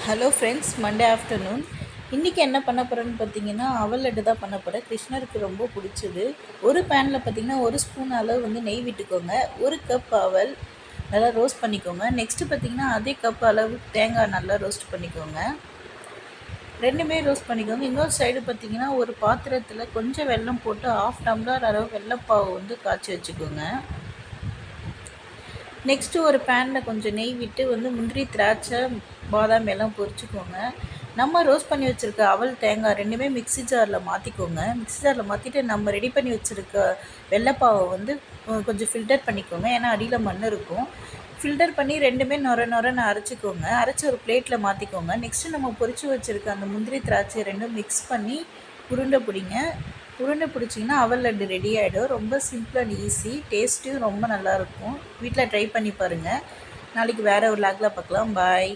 Hello friends, Monday afternoon. இன்றைக்கி என்ன பண்ண போகிறேன்னு பார்த்தீங்கன்னா, அவல் லட்டு தான் பண்ண போகிறேன். கிருஷ்ணருக்கு ரொம்ப பிடிச்சது. ஒரு பேனில் பார்த்தீங்கன்னா 1 ஸ்பூன் அளவு நெய் விட்டுக்கோங்க. 1 கப் அவல் நல்லா ரோஸ்ட் பண்ணிக்கோங்க. நெக்ஸ்ட்டு பார்த்தீங்கன்னா அதே கப் அளவு தேங்காய் நல்லா ரோஸ்ட் பண்ணிக்கோங்க. ரெண்டுமே ரோஸ்ட் பண்ணிக்கோங்க. இன்னொரு சைடு பார்த்தீங்கன்னா ஒரு பாத்திரத்தில் கொஞ்சம் வெல்லம் போட்டு 1/2 டம்ளர் அளவு வெல்லப்பாவு காய்ச்சி வச்சுக்கோங்க. நெக்ஸ்ட்டு ஒரு பேனில் கொஞ்சம் நெய் விட்டு முந்திரி, திராட்சை, பாதாம் எல்லாம் பொரிச்சுக்கோங்க. நம்ம ரோஸ்ட் பண்ணி வச்சுருக்க அவல், தேங்காய் ரெண்டுமே மிக்ஸி ஜாரில் மாற்றிக்கோங்க. மிக்ஸி ஜாரில் மாற்றிட்டு நம்ம ரெடி பண்ணி வச்சுருக்க வெள்ளைப்பாவை கொஞ்சம் ஃபில்டர் பண்ணிக்கோங்க. ஏன்னா அடியில் மண் இருக்கும். ஃபில்டர் பண்ணி ரெண்டுமே நொரன்னு அரைச்சிக்கோங்க. அரைச்சி ஒரு பிளேட்டில் மாற்றிக்கோங்க. நெக்ஸ்ட்டு நம்ம பொரிச்சு வச்சுருக்க அந்த முந்திரி, திராட்சை ரெண்டும் மிக்ஸ் பண்ணி உருண்டை பிடிங்க. உருண்டை பிடிச்சிங்கன்னா அவல் லட்டு ரெடி ஆகிடும். ரொம்ப சிம்பிள் அண்ட் ஈஸி. டேஸ்ட்டும் ரொம்ப நல்லாயிருக்கும். வீட்டில் ட்ரை பண்ணி பாருங்கள். நாளைக்கு வேறு ஒரு லாகில் பார்க்கலாம். பாய்.